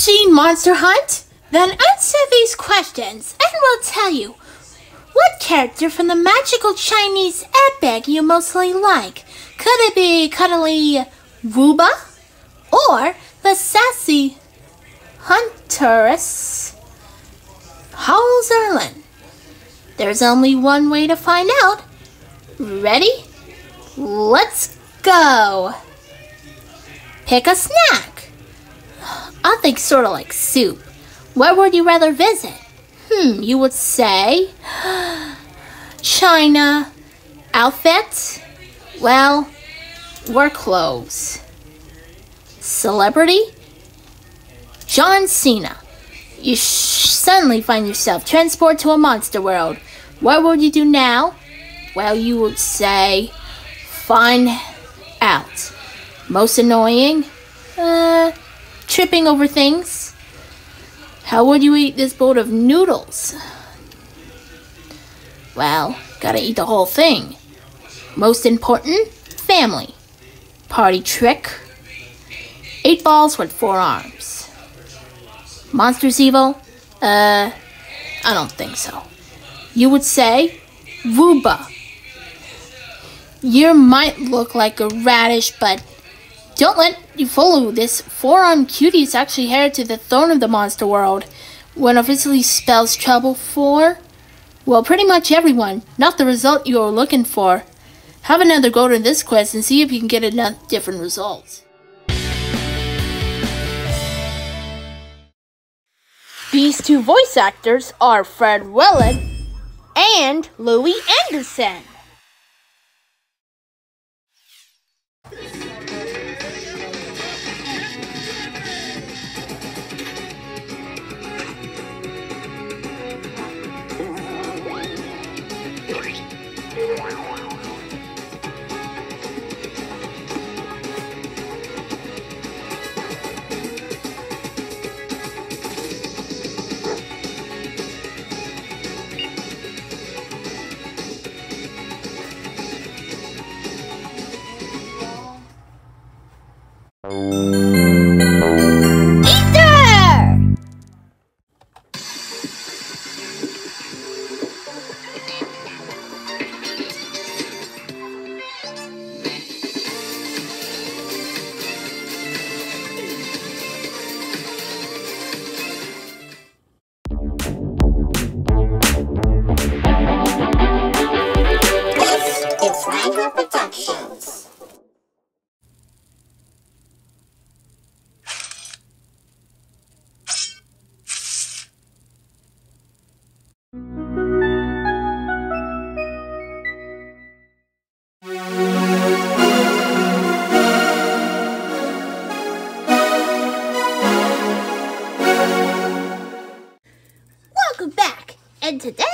Machine Monster Hunt? Then answer these questions and we'll tell you. What character from the magical Chinese epic you mostly like? Could it be cuddly Wooba? Or the sassy huntress Howls Erlin? There's only one way to find out. Ready? Let's go! Pick a snack. I think sort of like soup. Where would you rather visit? You would say China. Outfit? Well, wear clothes. Celebrity? John Cena. You suddenly find yourself transported to a monster world. What would you do now? Well, you would say, find out. Most annoying? Tripping over things. How would you eat this bowl of noodles? Well, gotta eat the whole thing. Most important? Family. Party trick? 8 balls with 4 arms. Monsters evil? I don't think so. You would say, Wooba. You might look like a radish, but don't let you follow this. 4-armed cutie is actually heir to the throne of the monster world. When officially spells trouble for, well, pretty much everyone. Not the result you are looking for. Have another go to this quest and see if you can get a different result. These 2 voice actors are Fred Willard and Louis Anderson. And today,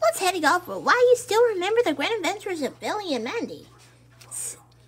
let's heading off for why you still remember the grand adventures of Billy and Mandy.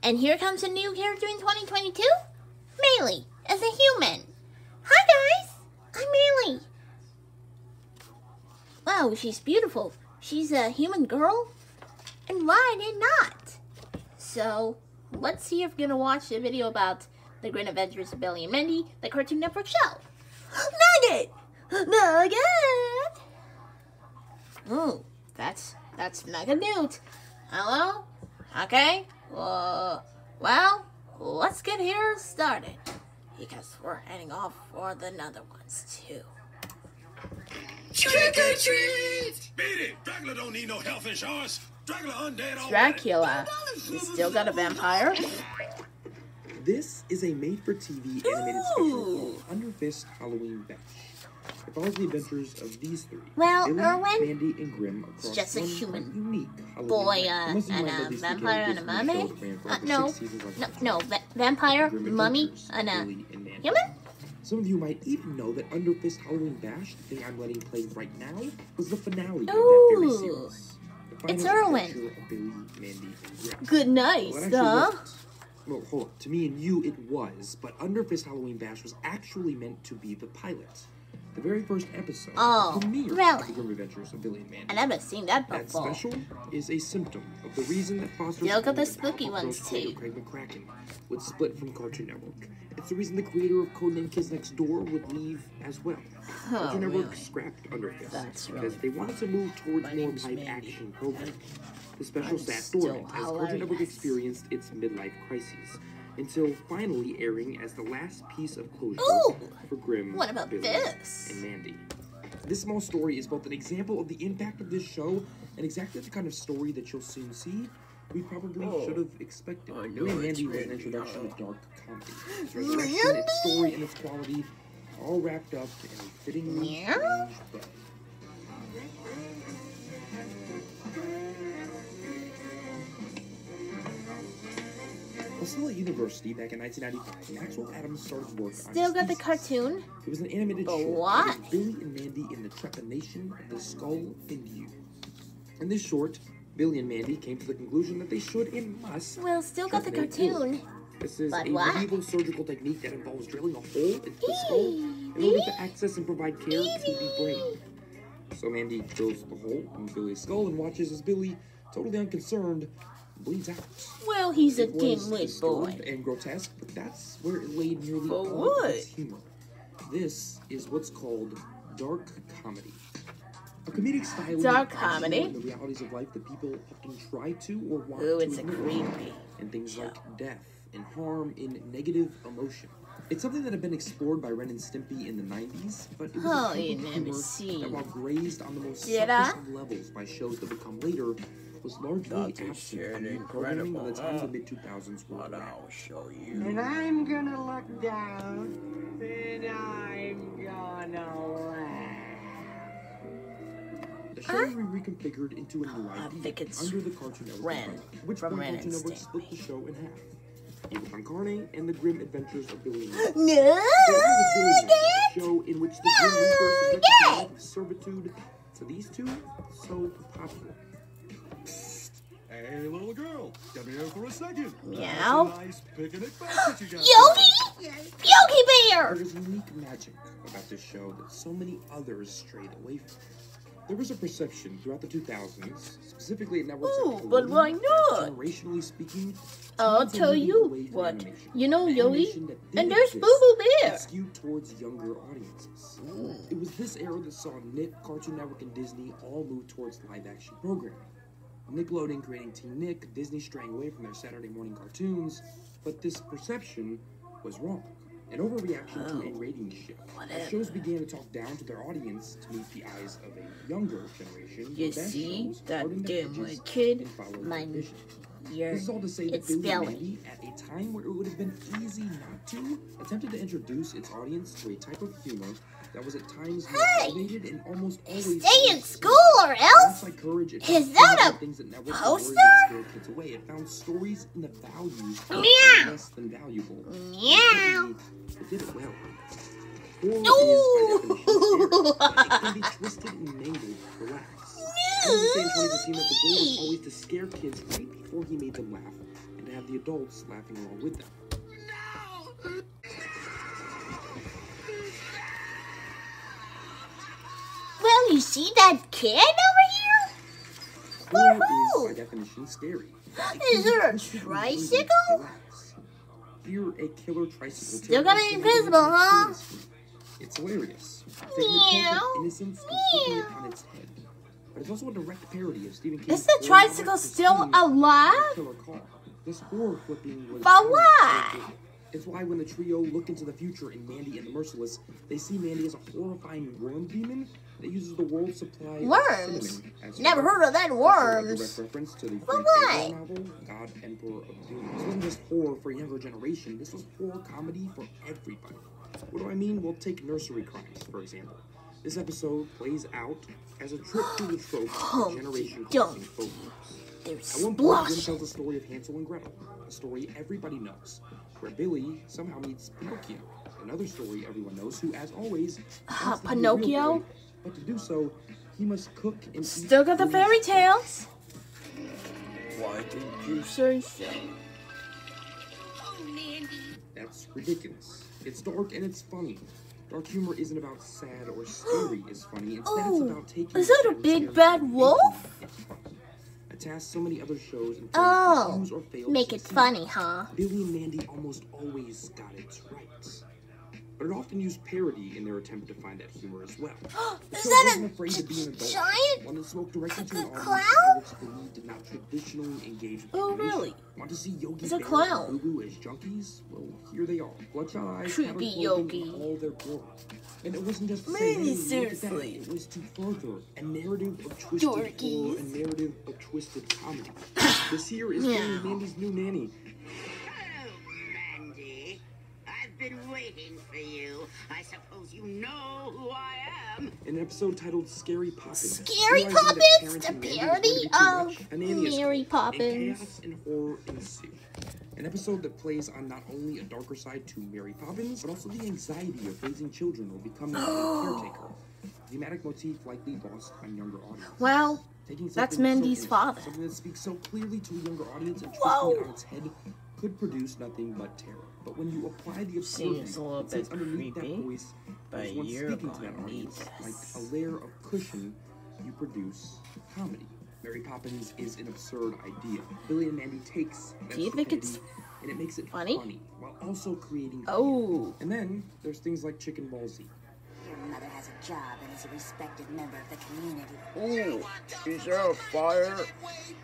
And here comes a new character in 2022, Maylee, as a human. Hi guys, I'm Maylee. Wow, she's beautiful. She's a human girl, and why did not? So, let's see if we're gonna watch the video about the grand adventures of Billy and Mandy, the Cartoon Network show. Nugget! Nugget! Ooh, that's Nugget Newt. Hello? Okay. Well, let's get here started. Because we're heading off for the other ones too. Trick or treat! Beat it! Dracula don't need no health insurance. Dracula undead. Dracula. You still got a vampire? This is a made-for-TV animated special called Under Fist Halloween Bash. It follows the adventures of these 3. Well, Billy, Irwin, Mandy, and Grimm across just a human unique Halloween boy, night. and a vampire and a mummy? No, vampire, mummy, and a human? Some of you might even know that Under Fist Halloween Bash, the thing I'm letting play right now, was the finale of that very series. It's Irwin. Good night, huh? Well, hold on. To me and you, it was, but Under Fist Halloween Bash was actually meant to be the pilot. the very first episode, Oh, the premiere really? of the Grim Adventures of Billy and Mandy. I never seen that That before. special is a symptom of the reason that Foster's Still got the owned spooky and ones, powerful creator too. Craig McCracken would split from Cartoon Network. It's the reason the creator of Codename Kids Next Door would leave as well. Cartoon Network really? scrapped Underfist That's because really they wanted to move towards My more name's Mandy. live-action programming. The special I'm sat still dormant as Cartoon Network hilarious. experienced its midlife crises, until finally airing as the last piece of closure Ooh! for Grimm, What about Billy, this? and Mandy. This small story is both an example of the impact of this show and exactly the kind of story that you'll soon see we probably should have expected. Billy and Mandy was an introduction of dark comedy. Its resurrection, its story, and its quality, all wrapped up in a fittingly strange bow. While still at university back in 1995, Maxwell Adams started work on Still his got the thesis. cartoon? It was an animated But short what? titled Billy and Mandy in the Trepanation of the Skull and You. In this short, Billy and Mandy came to the conclusion that they should and must Well, still got the trepanate cartoon. Billy. This is But a what? medieval surgical technique that involves drilling a hole into the skull in order to access and provide care to the brain. So Mandy drills the hole in Billy's skull and watches as Billy, totally unconcerned, bleeds out. Well, he's a It was dimwit boy. disturbed and grotesque, but that's where it laid nearly But all what? of its humor. This is what's called dark comedy. A comedic style Dark that comedy? focuses on the realities of life that people often try to or want Ooh, to it's a ignore, creepy and things like death and harm and negative emotion. It's something that had been explored by Ren and Stimpy in the 90s, but it was Oh, a type you of never humor seen. that, while grazed on the most Did I? surface of levels by shows that would come later, was largely That's absent shit from new programming by the time the mid-2000s rolled But around. I'll show you. And I'm gonna look down, and I'm gonna laugh. The show was reconfigured into a new I idea think it's under the Cartoon Network Ren, umbrella, which from point Ren Cartoon and Network Stimpy. split the show in half. Evil Con Carne and the Grim Adventures of Billy and Mandy. No! They had a Billy and Mandy, a show in which the Grim Reaper subjected the life of servitude to these two so popular. Hey, little girl, come here for a second. Meow. That's a nice picnic basket you got Yogi! Yogi Bear! There was unique magic about this show that so many others strayed away from. There was a perception throughout the 2000s, specifically at networks Ooh, like but why Hulu, not? that generationally speaking, I'll teens are tell moving you away from what. animation. You know An Yogi? animation that did And there's exist, Boo Boo Bear. but skewed towards younger audiences. It was this era that saw Nick, Cartoon Network, and Disney all move towards live-action programming. Nickelodeon creating Teen Nick, Disney straying away from their Saturday morning cartoons, but this perception was wrong. An overreaction to a ratings shift. As shows began to talk down to their audience to meet the eyes of a younger generation, You the best see shows that hardened their dimwit edges kid? and followed My their vision. You're, This is all to say that it's Billy and spelling. Mandy, at a time where it would have been easy not to, attempted to introduce its audience to a type of humor that was at times more elevated and almost always Stay in more school or else? alongside courage, it Is found that a things that networks poster? were worried would scare kids away. It found stories and the values that were less than valuable. Meow. It did it well. Horror No. is, by definition, scary, but it can be twisted and mangled for laughs. I was saying in 2015 that the goal was always to scare kids right before he made them laugh, and to have the adults laughing along with them. Well, you see that kid over here? Horror Woohoo! is, by definition, scary. Is there a tricycle? You're a killer tricycle. Still got an invisible, huh? It's hilarious. Taking the concept Meow. of innocence and flipping it on its head. But it's also a direct parody of Stephen King's Is the tricycle still alive? Killer car. This horror flipping was But why? It's why when the trio look into the future in Mandy and the Merciless, they see Mandy as a horrifying worm demon that uses the world's supply of Worms? cinnamon as Never food. heard of that Also, a worms. direct reference to the But Frank why? Underwood novel, God Emperor of Doom. This wasn't just horror for a younger generation. This was horror comedy for everybody. What do I mean? Well, take nursery crimes, for example. This episode plays out as a trip through the tropes of generation-crossing folk groups. There's At one point, Jim splosh. tells the story of Hansel and Gretel, a story everybody knows, where Billy somehow meets Pinocchio, another story everyone knows, who, as always, wants to be a real Pinocchio? boy, but to do so, he must cook and eat Still got the Billy's fairy tales. Why didn't you say so? That's ridiculous. It's dark and it's funny. Dark humor isn't about sad or scary is funny. Instead, it's about taking... Is that a big bad wolf? It's funny. A task so many other shows and Oh, or fail make to it succeed. funny, huh? Billy and Mandy almost always got it right. But it often used parody in their attempt to find that humor as well. The Is show that wasn't afraid to be an adult. giant One that spoke directly to an audience clown? that which did not traditionally engage with Oh, animation. really? Want to see Yogi It's a Bear clown. and Boo Boo as junkies? Well, here they are. Bloodshot eyes, Creepy tattered clothing, Yogi. and all their glory. And it wasn't just to say, Maybe hey, look at that. seriously. It was to further a narrative of twisted horror, a Dorkies. narrative of twisted comedy. This here is Billy and Mandy's new nanny. Hello, Mandy. I've been waiting for you. I suppose you know who I am. In an episode titled Scary Poppins. Scary realizing that Poppins? parents The and Mandy parody was going to be too of much, a nanny is Mary called, Poppins. And chaos and horror ensue. An episode that plays on not only a darker side to Mary Poppins, but also the anxiety of raising children or becoming a caretaker. A thematic motif likely lost on younger audiences. Well, Taking that's something Mandy's innocent, father. Something that speaks so clearly to a younger audience and Whoa. twisting it on its head could produce nothing but terror. But when you apply the absurdity Seems a little that sits bit underneath creepy, that voice, but there's one you're speaking to that gonna need audience, like this. a layer of cushion, you produce comedy. Mary Poppins is an absurd idea. Billy and Mandy takes that Do you think it's stupidity and it makes it funny? while also creating fear. Oh. And then there's things like Chicken Ball Z. Your mother has a job and is a respected member of the community. Ooh, is there a fire?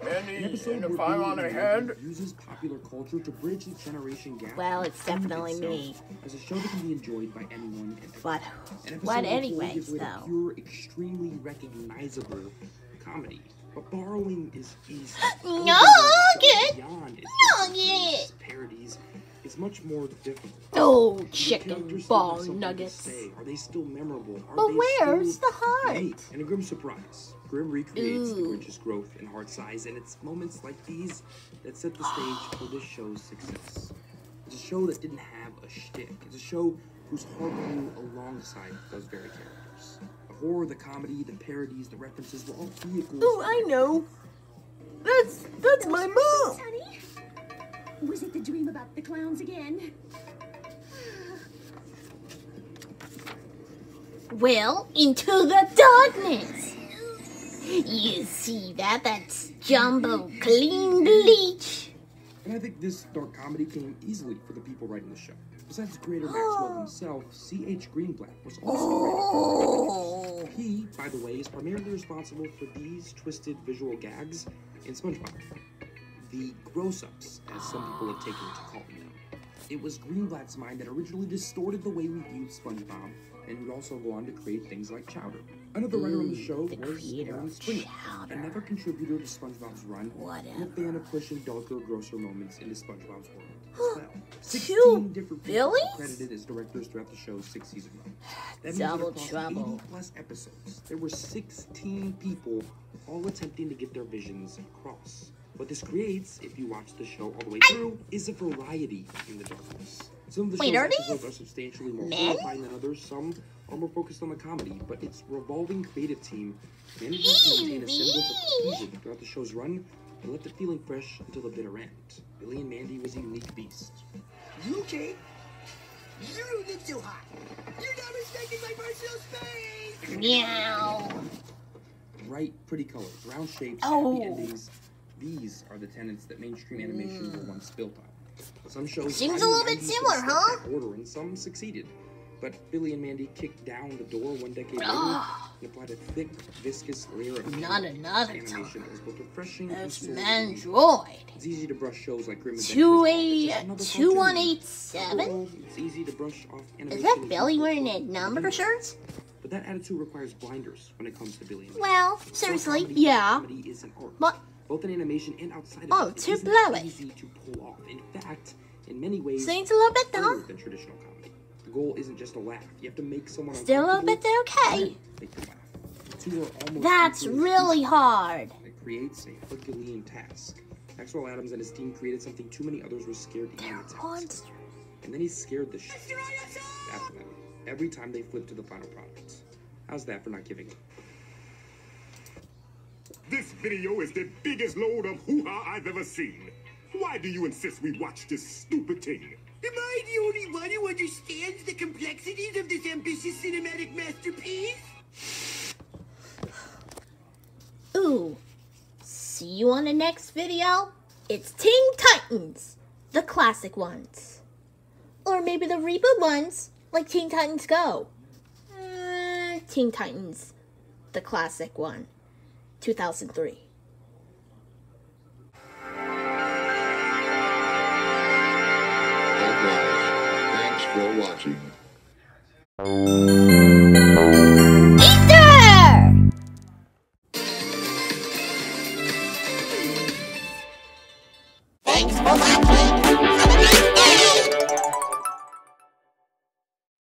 An Mandy episode in the where fire Billy on her and head? Mandy uses popular culture to bridge the generation gap. Well, it's between definitely itself me. As a show that can be enjoyed by anyone and But everyone. An episode what where anyways, Billy gives way to though? pure, extremely recognizable comedy. But borrowing is easy. Nugget! Beyond its Nugget! parodies is much more difficult. Oh, The chicken characters still have ball something to nuggets. say. Are they still memorable? Are But they where's still the heart? unique? And a grim surprise. Grimm recreates the Ooh. Grinch's growth and heart size, and it's moments like these that set the stage for this show's success. It's a show that didn't have a shtick. It's a show whose heart grew alongside those very characters. The horror, the comedy, the parodies, the references were all vehicles. Oh, I know. That's my mom. Honey? Was it the dream about the clowns again? Well, into the darkness. You see that? That's Jumbo Clean Bleach. And I think this dark comedy came easily for the people writing the show. Besides creator Maxwell himself, C.H. Greenblatt was also a writer. He, by the way, is primarily responsible for these twisted visual gags in SpongeBob. The gross-ups, as some people have taken to calling them. It was Greenblatt's mind that originally distorted the way we viewed SpongeBob, and would also go on to create things like Chowder. Another writer on the show the was creator Aaron of Springer, Chowder. another contributor to SpongeBob's run, and a fan of pushing darker, grosser moments into SpongeBob's world as well. 16 different people Billies? are credited as directors throughout the show's 6-season run. That means Double that across trouble. 80-plus episodes, there were 16 people all attempting to get their visions across. What this creates, if you watch the show all the way through, is a variety in the darkness. Some of the Wait, show's are these episodes are substantially more men? horrifying than others. Some are more focused on the comedy, but its revolving creative team manages to maintain a semblance of cohesion throughout the show's run and left it feeling fresh until the bitter end. Billy and Mandy was a unique beast. You okay? You don't look so hot. You're not respecting my personal space. Meow. Bright, pretty colors, round shapes, Oh. happy endings. These are the tenets that mainstream animation were once built on. Some shows Seems tried a in little the bit 90s to similar, set huh? that order, and some succeeded. But Billy and Mandy kicked down the door one decade later Ah. and applied a thick, viscous layer of Not character another animation that was both refreshing and This soul-soothing. Mandroid. It's easy to brush shows like Grim Adventures. 2187? It's easy to brush off Is animation. that and Billy visual wearing for a number beginners. shirt? But that attitude requires blinders when it comes to Billy and Mandy. Well, So seriously, comedy- yeah. Comedy is an art. What? Both in animation and outside of Oh, it. to It isn't blow it. easy to pull off. In fact, in many ways, Seems a little bit harder dumb. than traditional comedy. The goal isn't just a laugh. You have to make someone Still a little bit uncomfortable okay. and make them laugh. The two are almost That's equally really crucial. hard. It creates a Herculean task. Maxwell Adams and his team created something too many others were scared to even attempt. Monster. And then he scared the shit out of them every time they flipped to the final product. How's that for not giving up? This video is the biggest load of hoo-ha I've ever seen. Why do you insist we watch this stupid thing? Am I the only one who understands the complexities of this NPC a cinematic masterpiece? Ooh. See you on the next video. It's Teen Titans, the classic ones. Or maybe the reboot ones, like Teen Titans Go. Teen Titans, the classic one, 2003. Alright, thanks for watching.